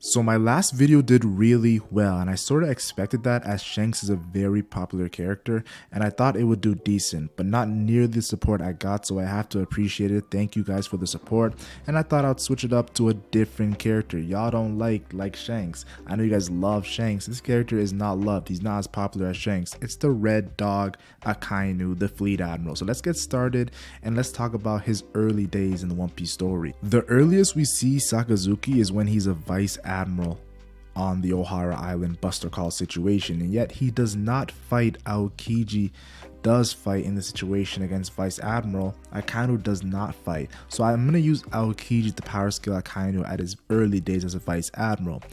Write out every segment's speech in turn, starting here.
So my last video did really well, and I sort of expected that, as Shanks is a very popular character and I thought it would do decent, but not near the support I got, so I have to appreciate it. Thank you guys for the support. And I thought I'd switch it up to a different character. Y'all don't like Shanks. I know you guys love Shanks. This character is not loved. He's not as popular as Shanks. It's the red Dog Akainu, the Fleet Admiral. So let's get started and let's talk about his early days in the One Piece story. The earliest we see Sakazuki is when he's a vice admiral on the Ohara Island Buster Call situation, and yet he does not fight. Aokiji does fight in the situation against Vice Admiral. Akainu does not fight, so I'm going to use Aokiji to power scale Akainu at his early days as a Vice Admiral.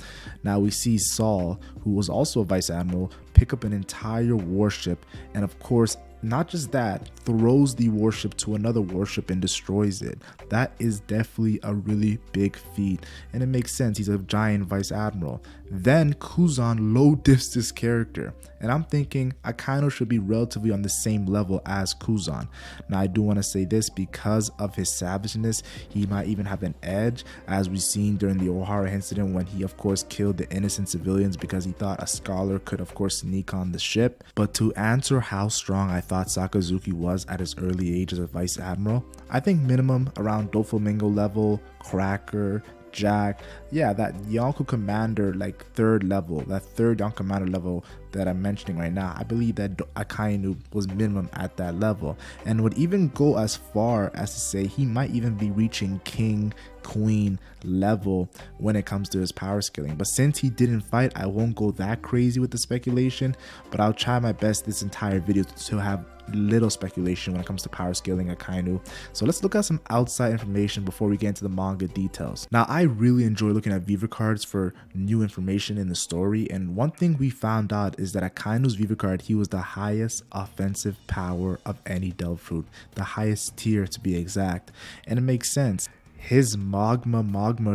Now we see Saul, who was also a Vice Admiral, pick up an entire warship, and of course not just that, throws the warship to another warship and destroys it. That is definitely a really big feat, and it makes sense. He's a giant Vice Admiral. Then Kuzan low diffs this character, and I'm thinking Akainu should be relatively on the same level as Kuzan. Now I do want to say this, because of his savageness, he might even have an edge, as we've seen during the Ohara incident when he of course killed the innocent civilians because he thought a scholar could of course sneak on the ship. But to answer how strong I thought Sakazuki was at his early age as a Vice Admiral, I think minimum around Doflamingo level, Cracker, Jack, yeah, that Yonko Commander, like third level, that third Yonko Commander level that I'm mentioning right now, I believe that Akainu was minimum at that level, and would even go as far as to say he might even be reaching King, Queen level when it comes to his power scaling. But since he didn't fight, I won't go that crazy with the speculation, but I'll try my best this entire video to have little speculation when it comes to power scaling Akainu. So let's look at some outside information before we get into the manga details. Now I really enjoy looking at Viva cards for new information in the story, and one thing we found out is that Akainu's Viva card, he was the highest offensive power of any Delve Fruit, the highest tier to be exact, and it makes sense. His magma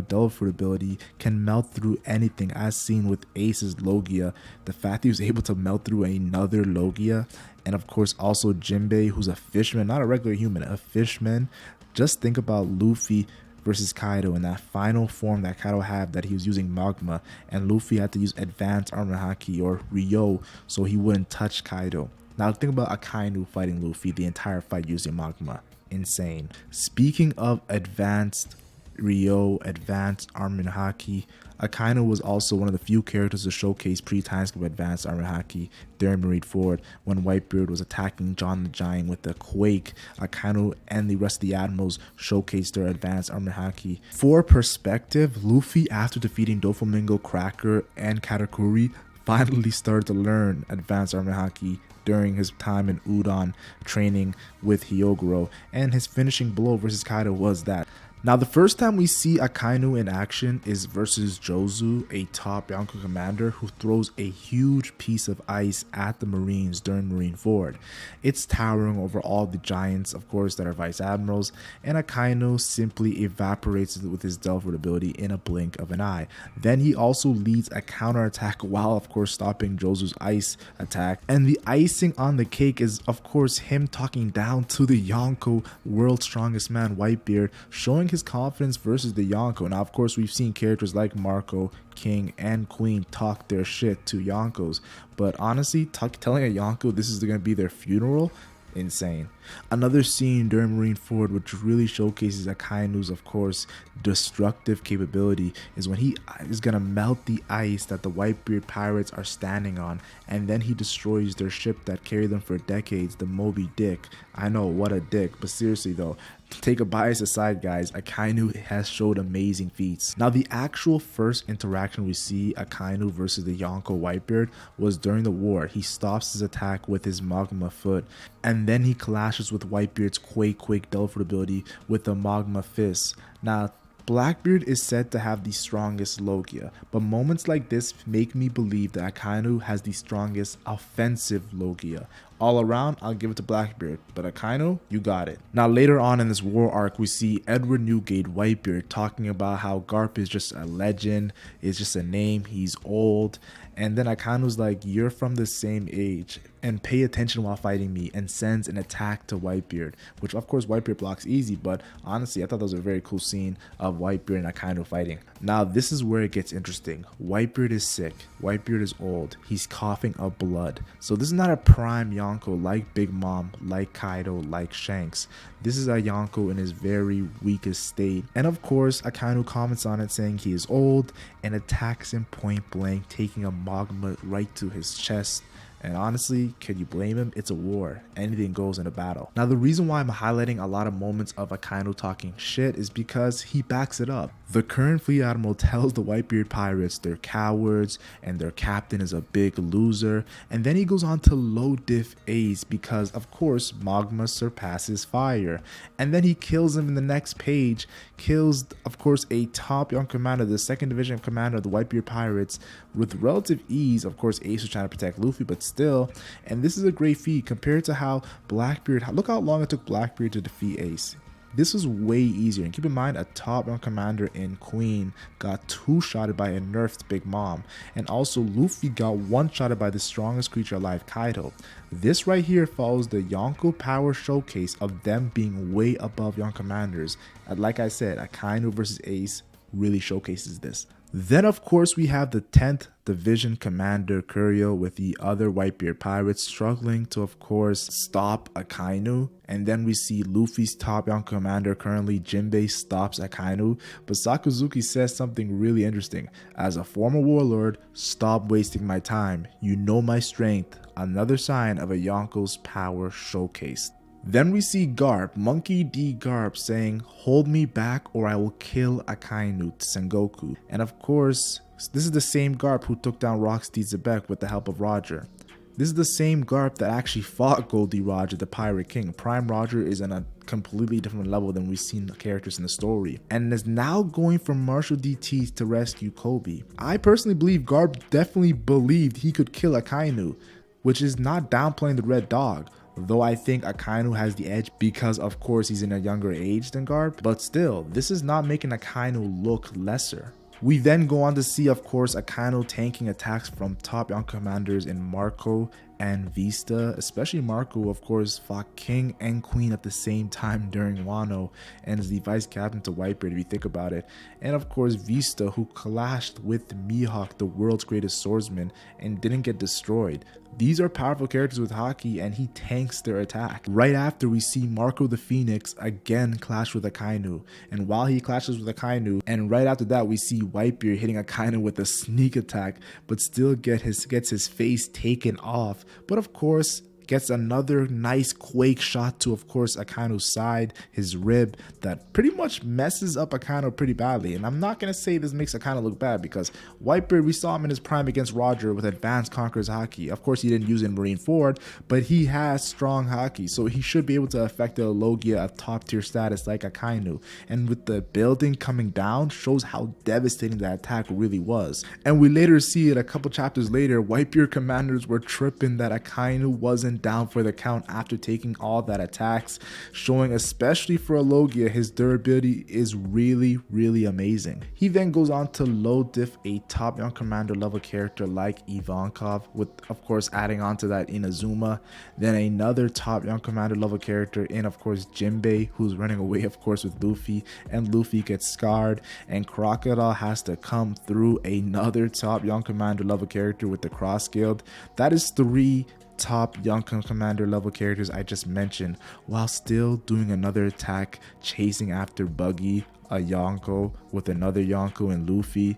Delve Fruit ability can melt through anything, as seen with Ace's Logia. The fact he was able to melt through another Logia, and of course also Jinbei, who's a fishman, not a regular human, a fishman. Just think about Luffy versus Kaido in that final form that Kaido had, that he was using magma, and Luffy had to use advanced armor haki or Ryo so he wouldn't touch Kaido. Now think about Akainu fighting Luffy the entire fight using magma. Insane. Speaking of advanced Ryo, advanced armor haki, Akainu was also one of the few characters to showcase pre-time skip advanced armor haki during Marineford when Whitebeard was attacking John the Giant with the quake. Akainu and the rest of the admirals showcased their advanced armor haki. For perspective, Luffy, after defeating Doflamingo, Cracker, and Katakuri, finally started to learn advanced armor haki during his time in Udon training with Hyogoro, and his finishing blow versus Kaido was that. Now the first time we see Akainu in action is versus Jozu, a top Yonko commander who throws a huge piece of ice at the Marines during Marineford. It's towering over all the giants, of course, that are Vice Admirals, and Akainu simply evaporates it with his Delve Fruit ability in a blink of an eye. Then he also leads a counterattack while of course stopping Jozu's ice attack, and the icing on the cake is of course him talking down to the Yonko world's strongest man Whitebeard, showing his confidence versus the Yonko. Now of course we've seen characters like Marco, King, and Queen talk their shit to Yonkos, but honestly telling a Yonko this is going to be their funeral, insane. Another scene during Marineford which really showcases Akainu's of course destructive capability is when he is gonna melt the ice that the Whitebeard pirates are standing on, and then he destroys their ship that carried them for decades, the Moby Dick. I know, what a dick, but seriously though, take a bias aside guys, Akainu has showed amazing feats. Now the actual first interaction we see Akainu versus the Yonko Whitebeard was during the war. He stops his attack with his magma foot, and then he clashes with Whitebeard's Quake Delve Fruit ability with the magma fist. Now Blackbeard is said to have the strongest Logia, but moments like this make me believe that Akainu has the strongest offensive Logia. All around, I'll give it to Blackbeard, but Akainu, you got it. Now later on in this war arc, we see Edward Newgate Whitebeard talking about how Garp is just a legend, it's just a name, he's old, and then Akainu's like, you're from the same age and pay attention while fighting me, and sends an attack to Whitebeard, which of course Whitebeard blocks easy, but honestly I thought that was a very cool scene of Whitebeard and Akainu fighting. Now this is where it gets interesting. Whitebeard is sick, Whitebeard is old, he's coughing up blood. So this is not a prime Yonko like Big Mom, like Kaido, like Shanks. This is a Yonko in his very weakest state. And of course Akainu comments on it saying he is old and attacks him point blank, taking a magma right to his chest. And honestly, can you blame him? It's a war. Anything goes in a battle. Now, the reason why I'm highlighting a lot of moments of Akainu talking shit is because he backs it up. The current Fleet Admiral tells the Whitebeard pirates they're cowards and their captain is a big loser. And then he goes on to low diff Ace because, of course, magma surpasses fire. And then he kills him in the next page, kills, of course, a top young commander, the 2nd Division commander of the Whitebeard pirates with relative ease. Of course, Ace was trying to protect Luffy, but still. And this is a great feat compared to how Blackbeard, look how long it took Blackbeard to defeat Ace. This was way easier, and keep in mind a top young commander in Queen got 2-shotted by a nerfed Big Mom, and also Luffy got 1-shotted by the strongest creature alive, Kaido. This right here follows the Yonko power showcase of them being way above young commanders, and like I said, Akainu versus Ace really showcases this. Then of course we have the 10th Division Commander Kurio with the other Whitebeard pirates struggling to of course stop Akainu, and then we see Luffy's top young commander currently Jinbei stops Akainu, but Sakazuki says something really interesting. As a former warlord, stop wasting my time, you know my strength, another sign of a Yonko's power showcased. Then we see Garp, Monkey D. Garp, saying, hold me back or I will kill Akainu to Sengoku. And of course, this is the same Garp who took down Rocksteady Zebek with the help of Roger. This is the same Garp that actually fought Goldie Roger, the Pirate King. Prime Roger is on a completely different level than we've seen the characters in the story, and is now going for Marshall DT to rescue Kobe. I personally believe Garp definitely believed he could kill Akainu, which is not downplaying the Red Dog. Though I think Akainu has the edge because of course he's in a younger age than Garp, but still, this is not making Akainu look lesser. We then go on to see of course Akainu tanking attacks from top young commanders in Marco and Vista, especially Marco of course fought King and Queen at the same time during Wano and is the vice captain to Whitebeard if you think about it, and of course Vista who clashed with Mihawk, the world's greatest swordsman, and didn't get destroyed. These are powerful characters with Haki and he tanks their attack. Right after we see Marco the Phoenix again clash with Akainu, and while he clashes with Akainu, and right after that we see Whitebeard hitting Akainu with a sneak attack but still gets his face taken off, but of course gets another nice quake shot to of course Akainu's side, his rib, that pretty much messes up Akainu pretty badly. And I'm not gonna say this makes Akainu look bad because Whitebeard, we saw him in his prime against Roger with advanced Conqueror's Haki. Of course he didn't use it in Marineford, but he has strong Haki, so he should be able to affect the Logia of top tier status like Akainu. And with the building coming down shows how devastating that attack really was. And we later see it a couple chapters later, Whitebeard commanders were tripping that Akainu wasn't down for the count after taking all that attacks, showing especially for a Logia his durability is really amazing. He then goes on to low diff a top young commander level character like Ivankov, with of course adding on to that Inazuma, then another top young commander level character in of course Jinbei, who's running away of course with Luffy, and Luffy gets scarred, and Crocodile has to come through, another top young commander level character with the Cross Guild. That is 3 top young commander level characters I just mentioned, while still doing another attack chasing after Buggy, a Yonko with another Yonko and Luffy.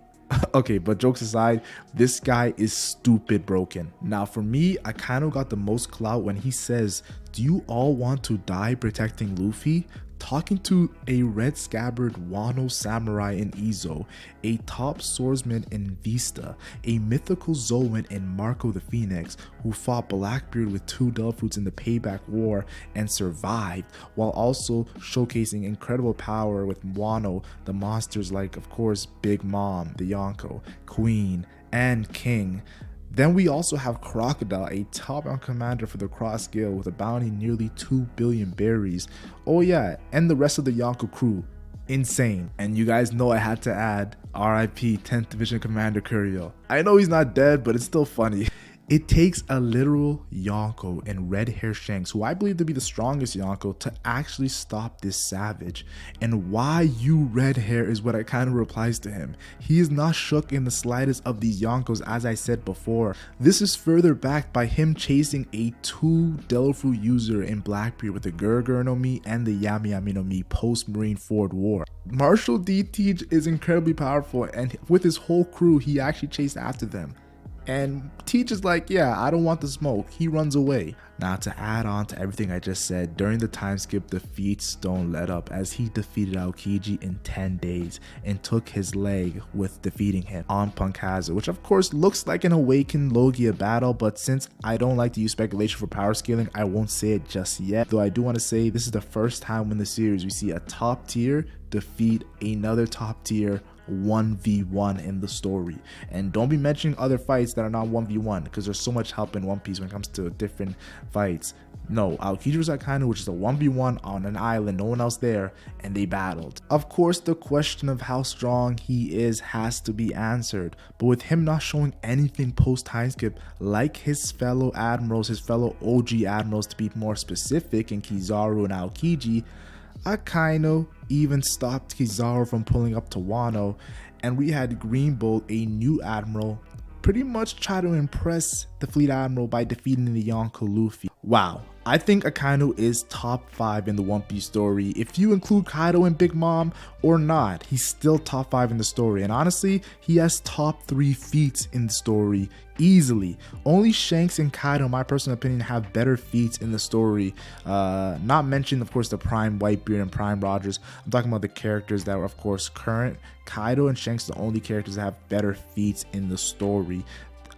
Okay, but jokes aside, this guy is stupid broken. Now for me, Akainu got the most clout when he says, do you all want to die protecting Luffy? Talking to a red scabbard Wano samurai in Izo, a top swordsman in Vista, a mythical Zoan in Marco the Phoenix, who fought Blackbeard with 2 Devil Fruits in the Payback War and survived, while also showcasing incredible power with Wano, the monsters like of course Big Mom, the Yonko, Queen, and King. Then we also have Crocodile, a top-down commander for the Cross Guild with a bounty nearly 2 billion berries. Oh yeah, and the rest of the Yonko crew. Insane. And you guys know I had to add RIP 10th Division Commander Kurio. I know he's not dead, but it's still funny. It takes a literal Yonko and red hair Shanks, who I believe to be the strongest Yonko, to actually stop this savage. And why you red hair is what I kind of replies to him. He is not shook in the slightest of these Yonkos, as I said before. This is further backed by him chasing a 2 Delafru user in Blackbeard with the Gurgur no Mi and the Yami Yami no Mi post Marineford war. Marshal D Teach is incredibly powerful, and with his whole crew he actually chased after them. And Teach is like, yeah, I don't want the smoke. He runs away. Now, to add on to everything I just said, during the time skip, the feats don't let up as he defeated Aokiji in 10 days and took his leg with defeating him on Punkaza, which of course looks like an awakened Logia battle, but since I don't like to use speculation for power scaling, I won't say it just yet. Though I do want to say this is the first time in the series we see a top tier defeat another top tier 1v1 in the story. And don't be mentioning other fights that are not 1v1, because there's so much help in One Piece when it comes to different fights. No, Aokiji vs Akainu, which is a 1v1 on an island, no one else there, and they battled. Of course, the question of how strong he is has to be answered, but with him not showing anything post time skip like his fellow admirals, his fellow OG admirals to be more specific in Kizaru and Aokiji, Akainu even stopped Kizaru from pulling up to Wano, and we had Greenbolt, a new admiral, pretty much try to impress the Fleet Admiral by defeating the Yonko Luffy. Wow, I think Akainu is top 5 in the One Piece story. If you include Kaido and Big Mom or not, he's still top 5 in the story. And honestly, he has top 3 feats in the story easily. Only Shanks and Kaido, in my personal opinion, have better feats in the story. Not mentioned, of course, the Prime Whitebeard and Prime Rogers. I'm talking about the characters that were, of course, current. Kaido and Shanks are the only characters that have better feats in the story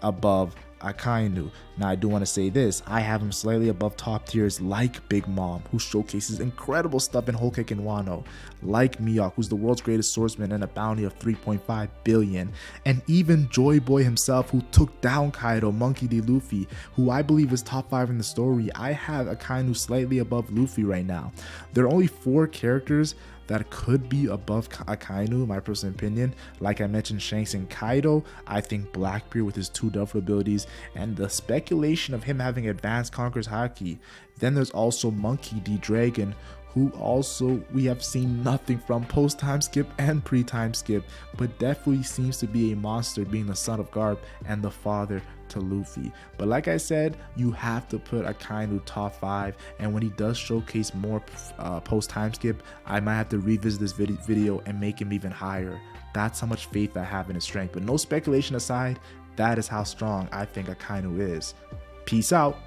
above Akainu. Now, I do want to say this, I have him slightly above top tiers like Big Mom, who showcases incredible stuff in Whole Cake and Wano, like Mihawk, who's the world's greatest swordsman and a bounty of 3.5 billion, and even Joy Boy himself, who took down Kaido, Monkey D. Luffy, who I believe is top 5 in the story. I have Akainu slightly above Luffy right now. There are only 4 characters that could be above Akainu, in my personal opinion. Like I mentioned, Shanks and Kaido. I think Blackbeard with his 2 Duffel abilities and the speculation of him having advanced Conqueror's Haki. Then there's also Monkey D. Dragon, who also we have seen nothing from post time skip and pre time skip, but definitely seems to be a monster, being the son of Garp and the father to Luffy. But like I said, you have to put Akainu top 5, and when he does showcase more post time skip, I might have to revisit this video and make him even higher. That's how much faith I have in his strength. But no speculation aside, that is how strong I think Akainu is. Peace out.